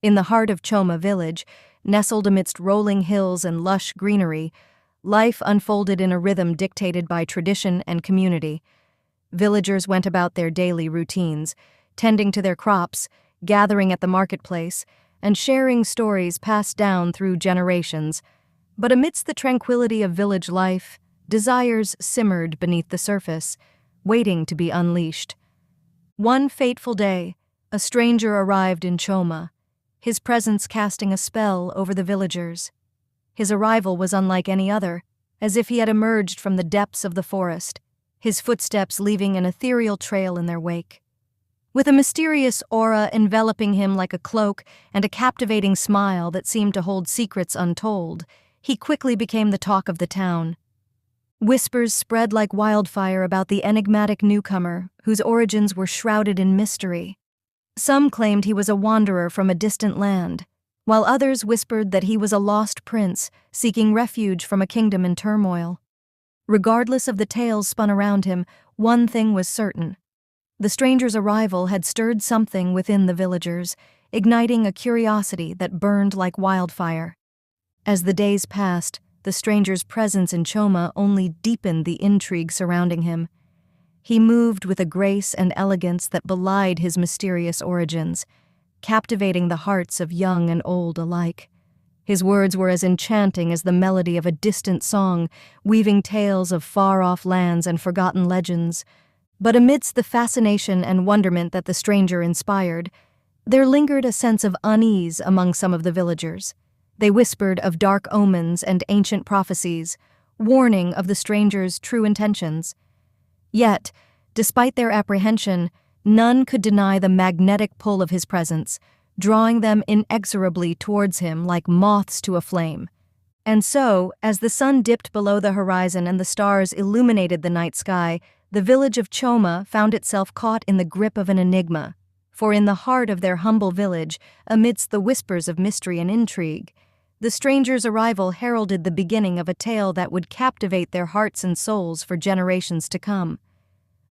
In the heart of Choma village, nestled amidst rolling hills and lush greenery, life unfolded in a rhythm dictated by tradition and community. Villagers went about their daily routines, tending to their crops, gathering at the marketplace, and sharing stories passed down through generations. But amidst the tranquility of village life, desires simmered beneath the surface, waiting to be unleashed. One fateful day, a stranger arrived in Choma, his presence casting a spell over the villagers. His arrival was unlike any other, as if he had emerged from the depths of the forest, his footsteps leaving an ethereal trail in their wake. With a mysterious aura enveloping him like a cloak and a captivating smile that seemed to hold secrets untold, he quickly became the talk of the town. Whispers spread like wildfire about the enigmatic newcomer, whose origins were shrouded in mystery. Some claimed he was a wanderer from a distant land, while others whispered that he was a lost prince seeking refuge from a kingdom in turmoil. Regardless of the tales spun around him, one thing was certain. The stranger's arrival had stirred something within the villagers, igniting a curiosity that burned like wildfire. As the days passed, the stranger's presence in Choma only deepened the intrigue surrounding him. He moved with a grace and elegance that belied his mysterious origins, captivating the hearts of young and old alike. His words were as enchanting as the melody of a distant song, weaving tales of far-off lands and forgotten legends. But amidst the fascination and wonderment that the stranger inspired, there lingered a sense of unease among some of the villagers. They whispered of dark omens and ancient prophecies, warning of the stranger's true intentions. Yet, despite their apprehension, none could deny the magnetic pull of his presence, drawing them inexorably towards him like moths to a flame. And so, as the sun dipped below the horizon and the stars illuminated the night sky, the village of Choma found itself caught in the grip of an enigma. For in the heart of their humble village, amidst the whispers of mystery and intrigue, the stranger's arrival heralded the beginning of a tale that would captivate their hearts and souls for generations to come.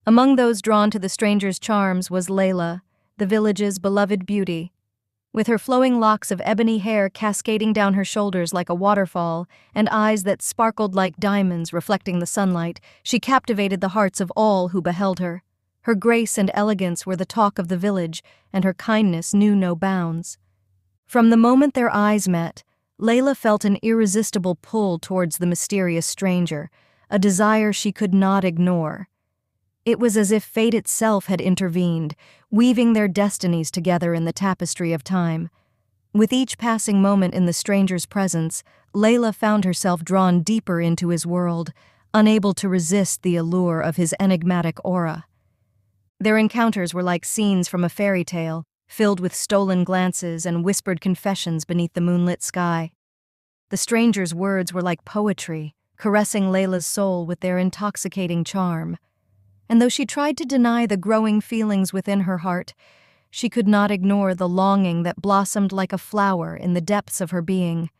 Among those drawn to the stranger's charms was Leila, the village's beloved beauty. With her flowing locks of ebony hair cascading down her shoulders like a waterfall, and eyes that sparkled like diamonds reflecting the sunlight, she captivated the hearts of all who beheld her. Her grace and elegance were the talk of the village, and her kindness knew no bounds. From the moment their eyes met, Leila felt an irresistible pull towards the mysterious stranger, a desire she could not ignore. It was as if fate itself had intervened, weaving their destinies together in the tapestry of time. With each passing moment in the stranger's presence, Leila found herself drawn deeper into his world, unable to resist the allure of his enigmatic aura. Their encounters were like scenes from a fairy tale, filled with stolen glances and whispered confessions beneath the moonlit sky. The stranger's words were like poetry, caressing Leila's soul with their intoxicating charm. And though she tried to deny the growing feelings within her heart, she could not ignore the longing that blossomed like a flower in the depths of her being.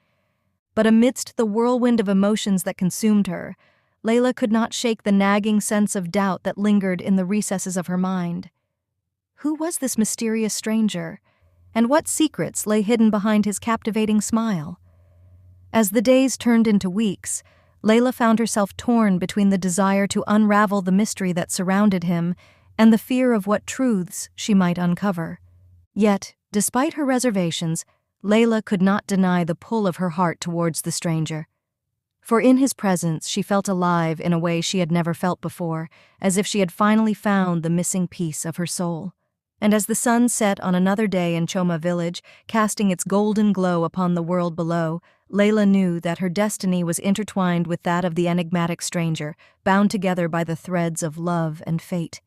But amidst the whirlwind of emotions that consumed her, Leila could not shake the nagging sense of doubt that lingered in the recesses of her mind. Who was this mysterious stranger, and what secrets lay hidden behind his captivating smile? As the days turned into weeks, Leila found herself torn between the desire to unravel the mystery that surrounded him and the fear of what truths she might uncover. Yet, despite her reservations, Leila could not deny the pull of her heart towards the stranger. For in his presence she felt alive in a way she had never felt before, as if she had finally found the missing piece of her soul. And as the sun set on another day in Choma village, casting its golden glow upon the world below, Leila knew that her destiny was intertwined with that of the enigmatic stranger, bound together by the threads of love and fate.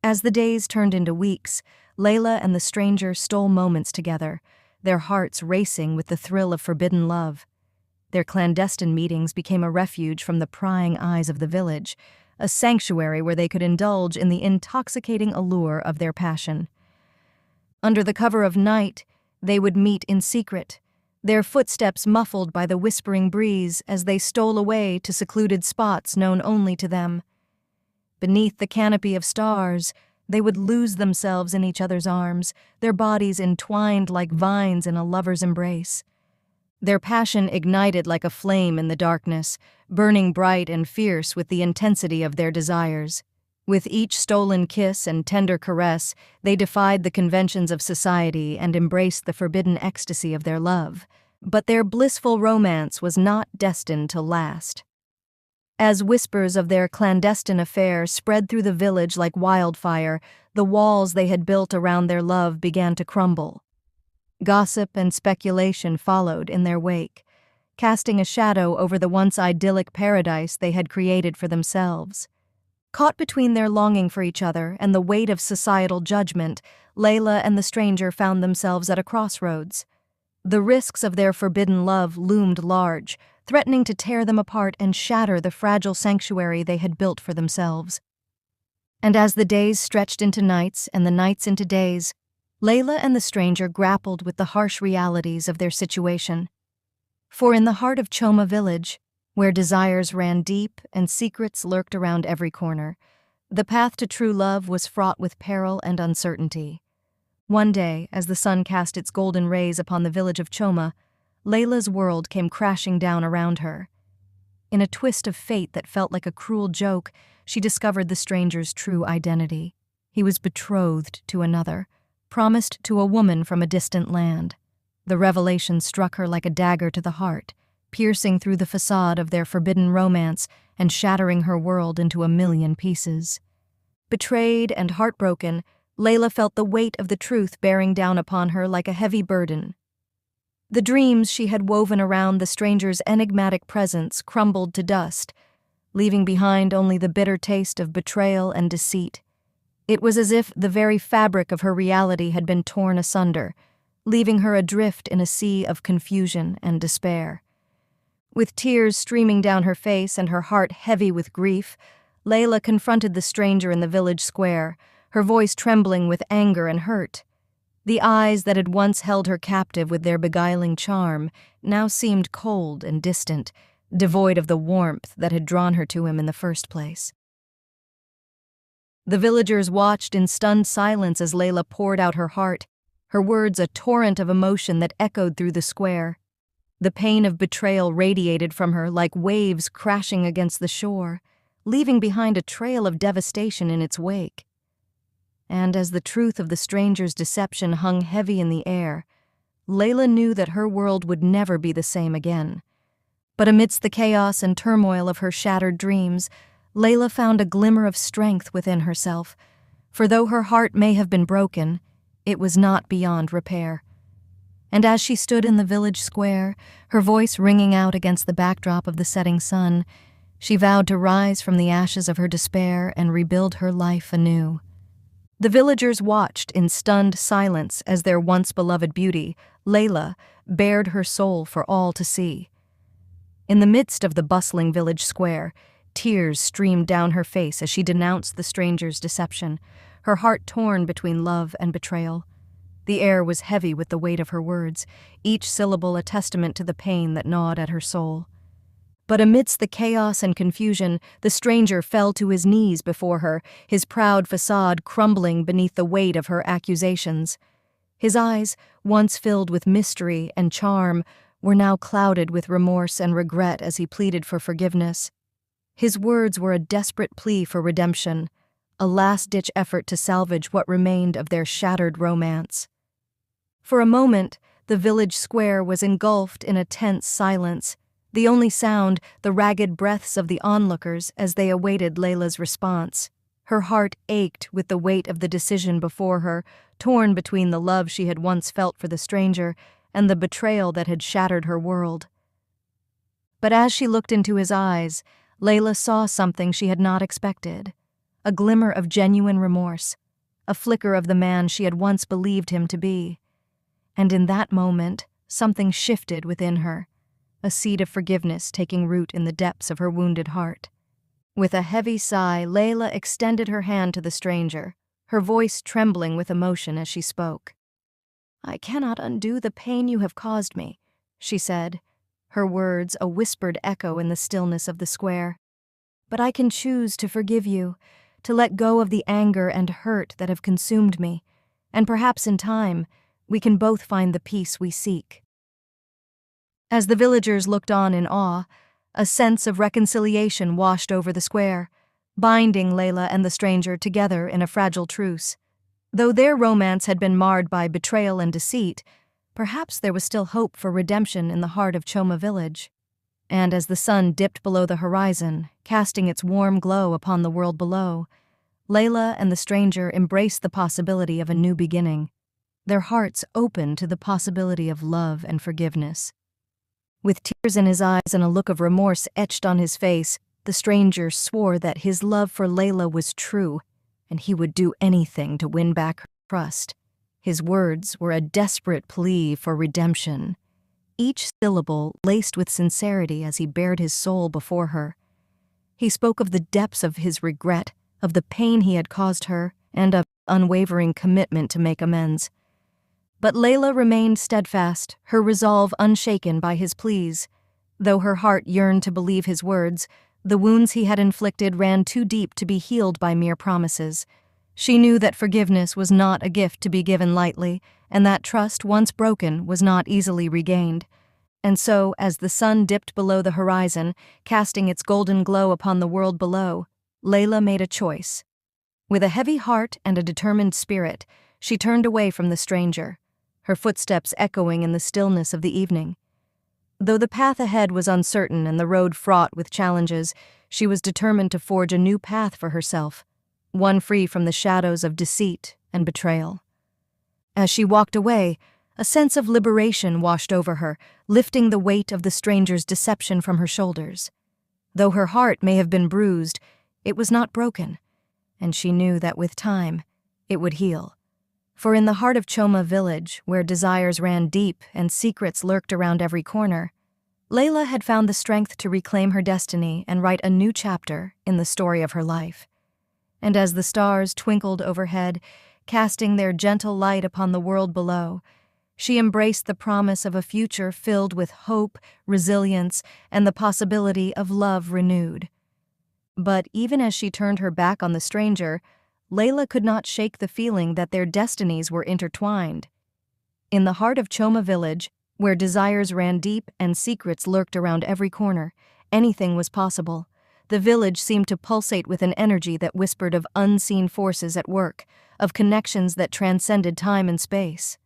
As the days turned into weeks, Leila and the stranger stole moments together, their hearts racing with the thrill of forbidden love. Their clandestine meetings became a refuge from the prying eyes of the village, a sanctuary where they could indulge in the intoxicating allure of their passion. Under the cover of night, they would meet in secret, their footsteps muffled by the whispering breeze as they stole away to secluded spots known only to them. Beneath the canopy of stars, They would lose themselves in each other's arms, their bodies entwined like vines in a lover's embrace. Their passion ignited like a flame in the darkness, burning bright and fierce with the intensity of their desires. With each stolen kiss and tender caress, they defied the conventions of society and embraced the forbidden ecstasy of their love. But their blissful romance was not destined to last. As whispers of their clandestine affair spread through the village like wildfire, the walls they had built around their love began to crumble. Gossip and speculation followed in their wake, casting a shadow over the once idyllic paradise they had created for themselves. Caught between their longing for each other and the weight of societal judgment, Leila and the stranger found themselves at a crossroads. The risks of their forbidden love loomed large, threatening to tear them apart and shatter the fragile sanctuary they had built for themselves. And as the days stretched into nights and the nights into days, Leila and the stranger grappled with the harsh realities of their situation. For in the heart of Choma village, where desires ran deep and secrets lurked around every corner, the path to true love was fraught with peril and uncertainty. One day, as the sun cast its golden rays upon the village of Choma, Leila's world came crashing down around her. In a twist of fate that felt like a cruel joke, she discovered the stranger's true identity. He was betrothed to another, promised to a woman from a distant land. The revelation struck her like a dagger to the heart, piercing through the facade of their forbidden romance and shattering her world into a million pieces. Betrayed and heartbroken, Leila felt the weight of the truth bearing down upon her like a heavy burden. The dreams she had woven around the stranger's enigmatic presence crumbled to dust, leaving behind only the bitter taste of betrayal and deceit. It was as if the very fabric of her reality had been torn asunder, leaving her adrift in a sea of confusion and despair. With tears streaming down her face and her heart heavy with grief, Leila confronted the stranger in the village square, her voice trembling with anger and hurt. The eyes that had once held her captive with their beguiling charm now seemed cold and distant, devoid of the warmth that had drawn her to him in the first place. The villagers watched in stunned silence as Leila poured out her heart, her words a torrent of emotion that echoed through the square. The pain of betrayal radiated from her like waves crashing against the shore, leaving behind a trail of devastation in its wake. And as the truth of the stranger's deception hung heavy in the air, Leila knew that her world would never be the same again. But amidst the chaos and turmoil of her shattered dreams, Leila found a glimmer of strength within herself, for though her heart may have been broken, it was not beyond repair. And as she stood in the village square, her voice ringing out against the backdrop of the setting sun, she vowed to rise from the ashes of her despair and rebuild her life anew. The villagers watched in stunned silence as their once-beloved beauty, Leila, bared her soul for all to see. In the midst of the bustling village square, tears streamed down her face as she denounced the stranger's deception, her heart torn between love and betrayal. The air was heavy with the weight of her words, each syllable a testament to the pain that gnawed at her soul. But amidst the chaos and confusion, the stranger fell to his knees before her, his proud facade crumbling beneath the weight of her accusations. His eyes, once filled with mystery and charm, were now clouded with remorse and regret as he pleaded for forgiveness. His words were a desperate plea for redemption, a last-ditch effort to salvage what remained of their shattered romance. For a moment, the village square was engulfed in a tense silence, the only sound the ragged breaths of the onlookers as they awaited Leila's response. Her heart ached with the weight of the decision before her, torn between the love she had once felt for the stranger and the betrayal that had shattered her world. But as she looked into his eyes, Leila saw something she had not expected, a glimmer of genuine remorse, a flicker of the man she had once believed him to be. And in that moment, something shifted within her, a seed of forgiveness taking root in the depths of her wounded heart. With a heavy sigh, Leila extended her hand to the stranger, her voice trembling with emotion as she spoke. "I cannot undo the pain you have caused me," she said, her words a whispered echo in the stillness of the square. "But I can choose to forgive you, to let go of the anger and hurt that have consumed me, and perhaps in time, we can both find the peace we seek." As the villagers looked on in awe, a sense of reconciliation washed over the square, binding Leila and the stranger together in a fragile truce. Though their romance had been marred by betrayal and deceit, perhaps there was still hope for redemption in the heart of Choma village. And as the sun dipped below the horizon, casting its warm glow upon the world below, Leila and the stranger embraced the possibility of a new beginning, their hearts open to the possibility of love and forgiveness. With tears in his eyes and a look of remorse etched on his face, the stranger swore that his love for Leila was true, and he would do anything to win back her trust. His words were a desperate plea for redemption, each syllable laced with sincerity as he bared his soul before her. He spoke of the depths of his regret, of the pain he had caused her, and of unwavering commitment to make amends. But Leila remained steadfast, her resolve unshaken by his pleas. Though her heart yearned to believe his words, the wounds he had inflicted ran too deep to be healed by mere promises. She knew that forgiveness was not a gift to be given lightly, and that trust, once broken, was not easily regained. And so, as the sun dipped below the horizon, casting its golden glow upon the world below, Leila made a choice. With a heavy heart and a determined spirit, she turned away from the stranger, her footsteps echoing in the stillness of the evening. Though the path ahead was uncertain and the road fraught with challenges, she was determined to forge a new path for herself, one free from the shadows of deceit and betrayal. As she walked away, a sense of liberation washed over her, lifting the weight of the stranger's deception from her shoulders. Though her heart may have been bruised, it was not broken, and she knew that with time, it would heal. For in the heart of Choma village, where desires ran deep and secrets lurked around every corner, Leila had found the strength to reclaim her destiny and write a new chapter in the story of her life. And as the stars twinkled overhead, casting their gentle light upon the world below, she embraced the promise of a future filled with hope, resilience, and the possibility of love renewed. But even as she turned her back on the stranger, Leila could not shake the feeling that their destinies were intertwined. In the heart of Choma village, where desires ran deep and secrets lurked around every corner, anything was possible. The village seemed to pulsate with an energy that whispered of unseen forces at work, of connections that transcended time and space.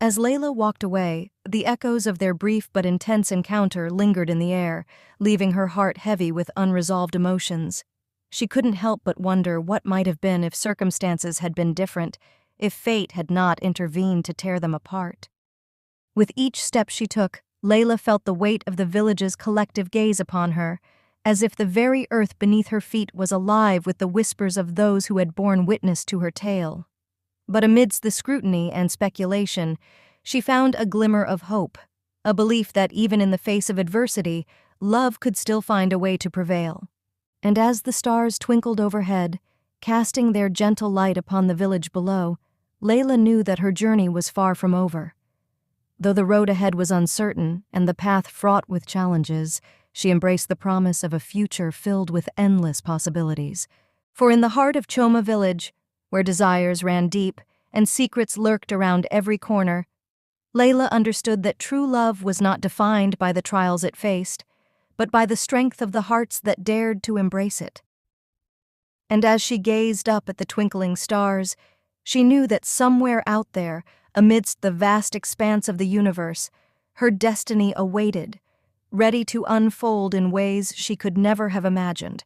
As Leila walked away, the echoes of their brief but intense encounter lingered in the air, leaving her heart heavy with unresolved emotions. She couldn't help but wonder what might have been if circumstances had been different, if fate had not intervened to tear them apart. With each step she took, Leila felt the weight of the village's collective gaze upon her, as if the very earth beneath her feet was alive with the whispers of those who had borne witness to her tale. But amidst the scrutiny and speculation, she found a glimmer of hope, a belief that even in the face of adversity, love could still find a way to prevail. And as the stars twinkled overhead, casting their gentle light upon the village below, Leila knew that her journey was far from over. Though the road ahead was uncertain and the path fraught with challenges, she embraced the promise of a future filled with endless possibilities. For in the heart of Choma village, where desires ran deep and secrets lurked around every corner, Leila understood that true love was not defined by the trials it faced, but by the strength of the hearts that dared to embrace it. And as she gazed up at the twinkling stars, she knew that somewhere out there, amidst the vast expanse of the universe, her destiny awaited, ready to unfold in ways she could never have imagined.